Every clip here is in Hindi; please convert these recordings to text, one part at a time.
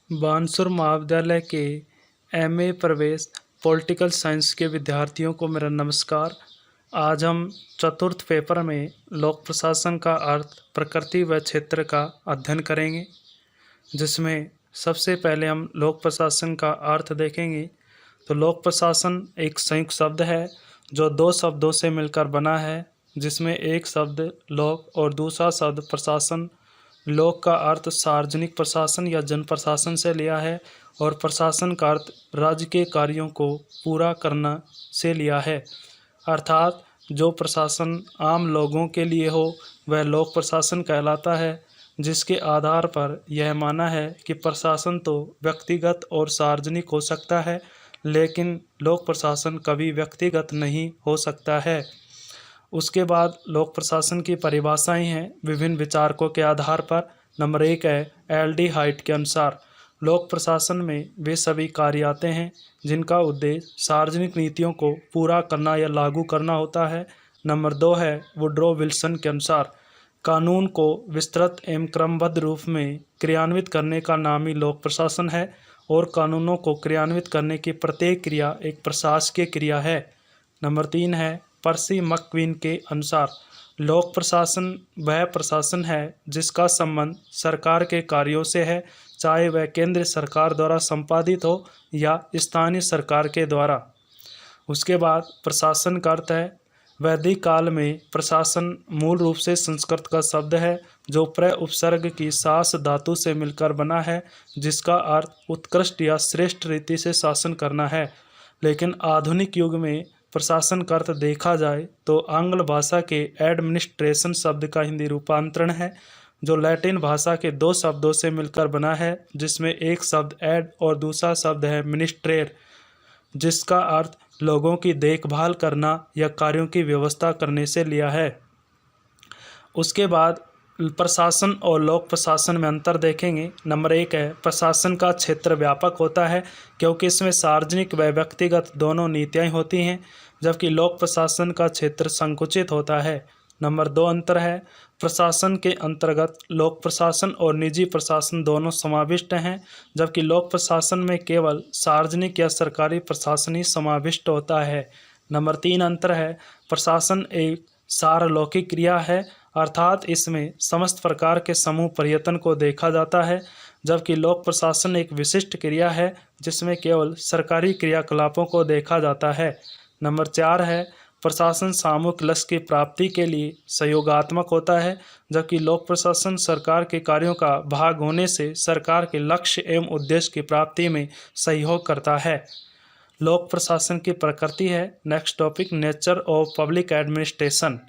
बानसूर महाविद्यालय के एमए प्रवेश पॉलिटिकल साइंस के विद्यार्थियों को मेरा नमस्कार। आज हम चतुर्थ पेपर में लोक प्रशासन का अर्थ, प्रकृति व क्षेत्र का अध्ययन करेंगे, जिसमें सबसे पहले हम लोक प्रशासन का अर्थ देखेंगे। तो लोक प्रशासन एक संयुक्त शब्द है जो दो शब्दों से मिलकर बना है, जिसमें एक शब्द लोक और दूसरा शब्द प्रशासन। लोक का अर्थ सार्वजनिक प्रशासन या जन प्रशासन से लिया है और प्रशासन का अर्थ राज्य के कार्यों को पूरा करना से लिया है। अर्थात जो प्रशासन आम लोगों के लिए हो वह लोक प्रशासन कहलाता है, जिसके आधार पर यह माना है कि प्रशासन तो व्यक्तिगत और सार्वजनिक हो सकता है, लेकिन लोक प्रशासन कभी व्यक्तिगत नहीं हो सकता है। उसके बाद लोक प्रशासन की परिभाषाएं हैं विभिन्न विचारकों के आधार पर। नंबर 1 है एल.डी. हाइट के अनुसार लोक प्रशासन में वे सभी कार्य आते हैं जिनका उद्देश्य सार्वजनिक नीतियों को पूरा करना या लागू करना होता है। नंबर 2 है वुड्रो विल्सन के अनुसार कानून को विस्तृत एवं क्रमबद्ध रूप में क्रियान्वित करने का नाम ही लोक प्रशासन है और कानूनों को क्रियान्वित करने की प्रत्येक क्रिया एक प्रशासकीय क्रिया है। नंबर 3 है पर्सी मैकक्वीन के अनुसार लोक प्रशासन वह प्रशासन है जिसका संबंध सरकार के कार्यों से है, चाहे वह केंद्र सरकार द्वारा संपादित हो या स्थानीय सरकार के द्वारा। उसके बाद प्रशासन का अर्थ है वैदिक काल में प्रशासन मूल रूप से संस्कृत का शब्द है जो प्र उपसर्ग की सास धातु से मिलकर बना है, जिसका अर्थ उत्कृष्ट या श्रेष्ठ रीति से शासन करना है। लेकिन आधुनिक युग में प्रशासन का अर्थ देखा जाए तो आंग्ल भाषा के एडमिनिस्ट्रेशन शब्द का हिंदी रूपांतरण है, जो लैटिन भाषा के दो शब्दों से मिलकर बना है, जिसमें एक शब्द एड और दूसरा शब्द है मिनिस्ट्रेर, जिसका अर्थ लोगों की देखभाल करना या कार्यों की व्यवस्था करने से लिया है। उसके बाद प्रशासन और लोक प्रशासन में अंतर देखेंगे। नंबर 1 है प्रशासन का क्षेत्र व्यापक होता है क्योंकि इसमें सार्वजनिक व व्यक्तिगत दोनों नीतियाँ होती हैं, जबकि लोक प्रशासन का क्षेत्र संकुचित होता है। नंबर 2 अंतर है प्रशासन के अंतर्गत लोक प्रशासन और निजी प्रशासन दोनों समाविष्ट हैं, जबकि लोक प्रशासन में केवल सार्वजनिक या सरकारी प्रशासन ही समाविष्ट होता है। नंबर 3 अंतर है प्रशासन एक सार्वलौकिक क्रिया है, अर्थात इसमें समस्त प्रकार के समूह प्रयत्न को देखा जाता है, जबकि लोक प्रशासन एक विशिष्ट क्रिया है जिसमें केवल सरकारी क्रियाकलापों को देखा जाता है। नंबर 4 है प्रशासन सामूहिक लक्ष्य की प्राप्ति के लिए सहयोगात्मक होता है, जबकि लोक प्रशासन सरकार के कार्यों का भाग होने से सरकार के लक्ष्य एवं उद्देश्य की प्राप्ति में सहयोग करता है। लोक प्रशासन की प्रकृति है next topic nature of public administration.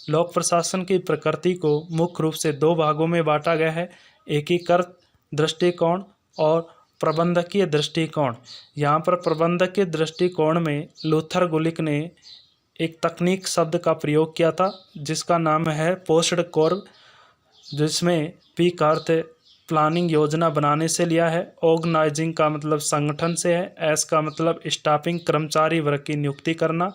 लोक प्रशासन की प्रकृति को मुख्य रूप से दो भागों में बांटा गया है, एकीकृत दृष्टिकोण और प्रबंधकीय दृष्टिकोण। यहाँ पर प्रबंधकीय दृष्टिकोण में लूथर गुलिक ने एक तकनीक शब्द का प्रयोग किया था जिसका नाम है पोस्ड कर्व, जिसमें पी का अर्थ प्लानिंग योजना बनाने से लिया है, ऑर्गेनाइजिंग का मतलब संगठन से है, एस का मतलब स्टाफिंग कर्मचारी वर्ग की नियुक्ति करना,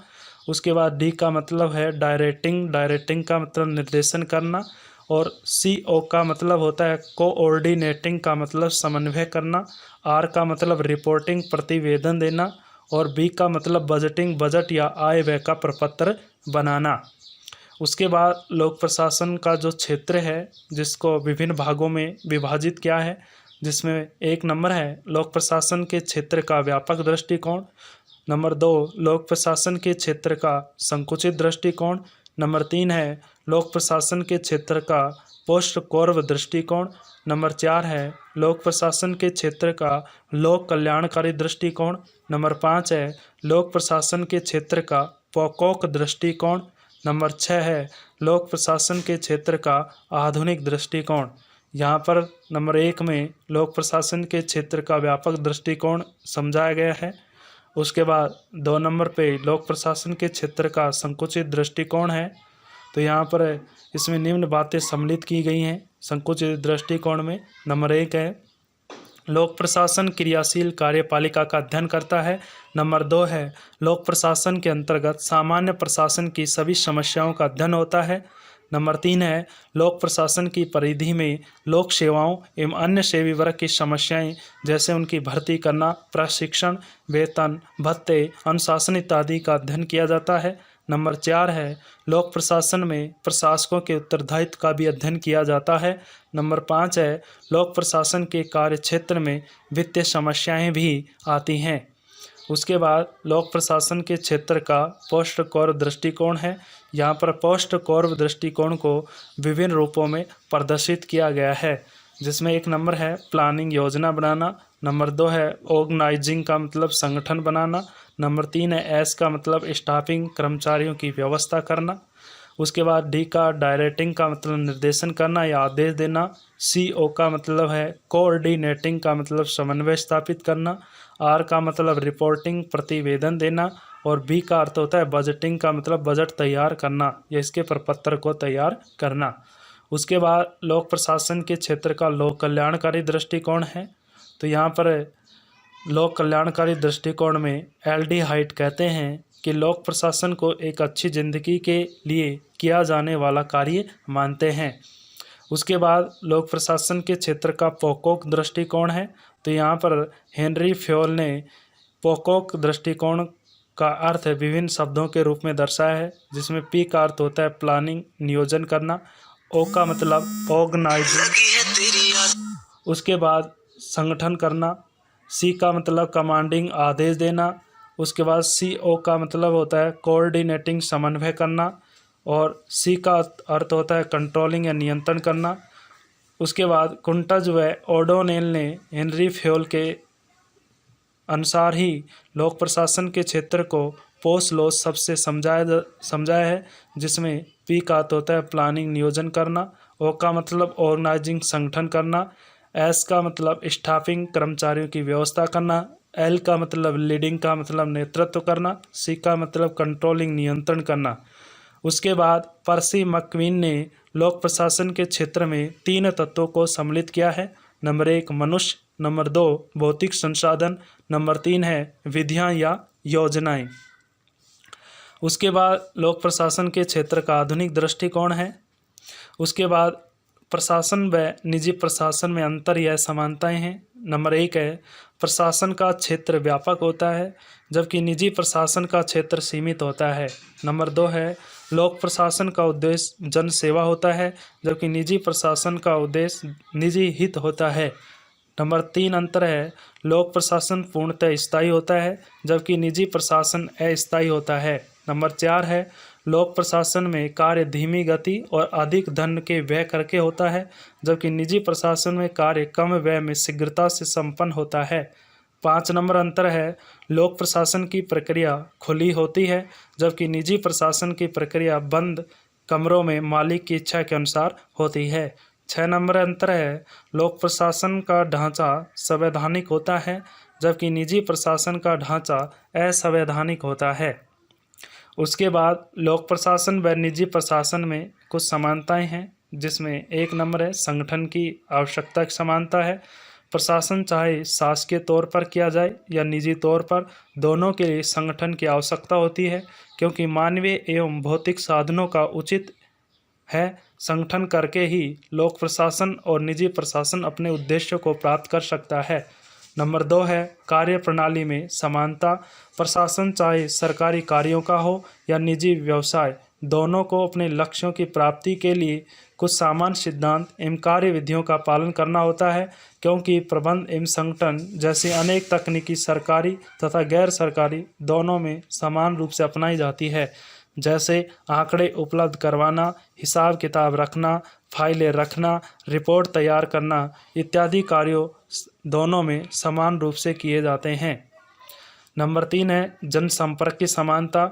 उसके बाद डी का मतलब है डायरेक्टिंग का मतलब निर्देशन करना, और सी ओ का मतलब होता है कोऑर्डिनेटिंग का मतलब समन्वय करना, आर का मतलब रिपोर्टिंग प्रतिवेदन देना, और बी का मतलब बजटिंग बजट या आय व्यय का प्रपत्र बनाना। उसके बाद लोक प्रशासन का जो क्षेत्र है जिसको विभिन्न भागों में विभाजित किया है, जिसमें 1 नंबर है लोक प्रशासन के क्षेत्र का व्यापक दृष्टिकोण, नंबर 2 लोक प्रशासन के क्षेत्र का संकुचित दृष्टिकोण, नंबर 3 है लोक प्रशासन के क्षेत्र का पोस्ट कर्व दृष्टिकोण, नंबर 4 है लोक प्रशासन के क्षेत्र का लोक कल्याणकारी दृष्टिकोण, नंबर 5 है लोक प्रशासन के क्षेत्र का पोकोक दृष्टिकोण, नंबर 6 है लोक प्रशासन के क्षेत्र का आधुनिक दृष्टिकोण। यहाँ पर नंबर 1 में लोक प्रशासन के क्षेत्र का व्यापक दृष्टिकोण समझाया गया है। उसके बाद 2 नंबर पे लोक प्रशासन के क्षेत्र का संकुचित दृष्टिकोण है। तो यहाँ पर इसमें निम्न बातें सम्मिलित की गई हैं संकुचित दृष्टिकोण में। नंबर 1 है लोक प्रशासन क्रियाशील कार्यपालिका का अध्ययन करता है। नंबर 2 है लोक प्रशासन के अंतर्गत सामान्य प्रशासन की सभी समस्याओं का अध्ययन होता है। नंबर 3 है लोक प्रशासन की परिधि में लोक सेवाओं एवं अन्य सेवी वर्ग की समस्याएं जैसे उनकी भर्ती करना, प्रशिक्षण, वेतन, भत्ते, अनुशासन इत्यादि का अध्ययन किया जाता है। नंबर 4 है लोक प्रशासन में प्रशासकों के उत्तरदायित्व का भी अध्ययन किया जाता है। नंबर 5 है लोक प्रशासन के कार्य क्षेत्र में वित्तीय समस्याएं भी आती हैं। उसके बाद लोक प्रशासन के क्षेत्र का पोस्ट कोर दृष्टिकोण है। यहाँ पर पोस्ट कोर दृष्टिकोण को विभिन्न रूपों में प्रदर्शित किया गया है, जिसमें एक नंबर है प्लानिंग, योजना बनाना। नंबर 2 है ऑर्गेनाइजिंग का मतलब संगठन बनाना। नंबर 3 है एस का मतलब स्टाफिंग, कर्मचारियों की व्यवस्था करना। उसके बाद डी का डायरेक्टिंग का मतलब निर्देशन करना या आदेश देना। सी ओ का मतलब है कोऑर्डिनेटिंग का मतलब समन्वय स्थापित करना। आर का मतलब रिपोर्टिंग, प्रतिवेदन देना। और बी का अर्थ होता है बजटिंग का मतलब बजट तैयार करना या इसके प्रपत्र को तैयार करना। उसके बाद लोक प्रशासन के क्षेत्र का लोक कल्याणकारी दृष्टिकोण है। तो यहाँ पर लोक कल्याणकारी दृष्टिकोण में LD हाइट कहते हैं कि लोक प्रशासन को एक अच्छी जिंदगी के लिए किया जाने वाला कार्य मानते हैं। उसके बाद लोक प्रशासन के क्षेत्र का पोकोक दृष्टिकोण है। तो यहाँ पर हेनरी फ्योल ने पोकोक दृष्टिकोण का अर्थ विभिन्न शब्दों के रूप में दर्शाया है, जिसमें पी का अर्थ होता है प्लानिंग, नियोजन करना। ओ का मतलब ऑर्गेनाइजिंग, उसके बाद संगठन करना। सी का मतलब कमांडिंग, आदेश देना। उसके बाद CO का मतलब होता है कोऑर्डिनेटिंग, समन्वय करना। और सी का अर्थ होता है कंट्रोलिंग या नियंत्रण करना। उसके बाद कुंटज व ओडोनेल ने हेनरी फ्योल के अनुसार ही लोक प्रशासन के क्षेत्र को पोस्ट लॉस सबसे समझाया है, जिसमें पी का अर्थ होता है प्लानिंग, नियोजन करना। ओ का मतलब ऑर्गेनाइजिंग, संगठन करना। एस का मतलब स्टाफिंग, कर्मचारियों की व्यवस्था करना। एल का मतलब लीडिंग का मतलब नेतृत्व करना। सी का मतलब कंट्रोलिंग, नियंत्रण करना। उसके बाद पर्सी मक्वीन ने लोक प्रशासन के क्षेत्र में 3 तत्वों को सम्मिलित किया है। नंबर 1 मनुष्य, नंबर 2 भौतिक संसाधन, नंबर 3 है विधियां या योजनाएं। उसके बाद लोक प्रशासन के क्षेत्र का आधुनिक दृष्टिकोण है। उसके बाद प्रशासन व निजी प्रशासन में अंतर या समानताएं हैं। नंबर 1 है प्रशासन का क्षेत्र व्यापक होता है, जबकि निजी प्रशासन का क्षेत्र सीमित होता है। नंबर 2 है लोक प्रशासन का उद्देश्य जन सेवा होता है, जबकि निजी प्रशासन का उद्देश्य निजी हित होता है। नंबर 3 अंतर है लोक प्रशासन पूर्णतः स्थायी होता है, जबकि निजी प्रशासन अस्थायी होता है। नंबर 4 है लोक प्रशासन में कार्य धीमी गति और अधिक धन के व्यय करके होता है, जबकि निजी प्रशासन में कार्य कम व्यय में शीघ्रता से संपन्न होता है। 5 नंबर अंतर है लोक प्रशासन की प्रक्रिया खुली होती है, जबकि निजी प्रशासन की प्रक्रिया बंद कमरों में मालिक की इच्छा के अनुसार होती है। 6 नंबर अंतर है लोक प्रशासन का ढांचा संवैधानिक होता है, जबकि निजी प्रशासन का ढांचा असंवैधानिक होता है। उसके बाद लोक प्रशासन व निजी प्रशासन में कुछ समानताएं हैं, जिसमें 1 नंबर है संगठन की आवश्यकता की समानता है। प्रशासन चाहे शासकीय तौर पर किया जाए या निजी तौर पर, दोनों के लिए संगठन की आवश्यकता होती है, क्योंकि मानवीय एवं भौतिक साधनों का उचित है संगठन करके ही लोक प्रशासन और निजी प्रशासन अपने उद्देश्यों को प्राप्त कर सकता है। नंबर 2 है कार्य प्रणाली में समानता। प्रशासन चाहे सरकारी कार्यों का हो या निजी व्यवसाय, दोनों को अपने लक्ष्यों की प्राप्ति के लिए कुछ सामान्य सिद्धांत एवं कार्य विधियों का पालन करना होता है, क्योंकि प्रबंध एवं संगठन जैसी अनेक तकनीकी सरकारी तथा गैर सरकारी दोनों में समान रूप से अपनाई जाती है, जैसे आंकड़े उपलब्ध करवाना, हिसाब किताब रखना, फाइलें रखना, रिपोर्ट तैयार करना इत्यादि कार्यों दोनों में समान रूप से किए जाते हैं। नंबर 3 है जनसंपर्क की समानता।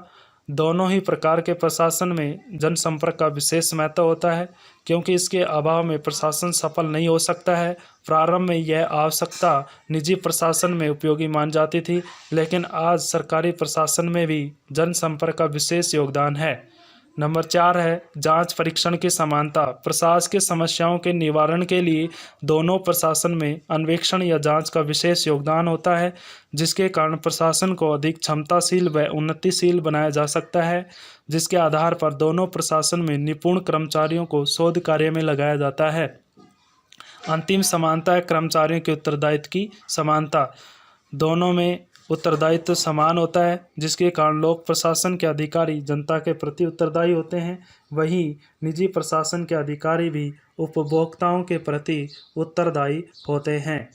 दोनों ही प्रकार के प्रशासन में जनसंपर्क का विशेष महत्व होता है, क्योंकि इसके अभाव में प्रशासन सफल नहीं हो सकता है। प्रारंभ में यह आवश्यकता निजी प्रशासन में उपयोगी मान जाती थी, लेकिन आज सरकारी प्रशासन में भी जनसंपर्क का विशेष योगदान है। नंबर 4 है जांच परीक्षण की समानता। प्रशासकीय समस्याओं के निवारण के लिए दोनों प्रशासन में अन्वेषण या जांच का विशेष योगदान होता है, जिसके कारण प्रशासन को अधिक क्षमताशील व उन्नतिशील बनाया जा सकता है, जिसके आधार पर दोनों प्रशासन में निपुण कर्मचारियों को शोध कार्य में लगाया जाता है। अंतिम समानता है कर्मचारियों के उत्तरदायित्व की समानता। दोनों में उत्तरदायित्व समान होता है, जिसके कारण लोक प्रशासन के अधिकारी जनता के प्रति उत्तरदायी होते हैं, वहीं निजी प्रशासन के अधिकारी भी उपभोक्ताओं के प्रति उत्तरदायी होते हैं।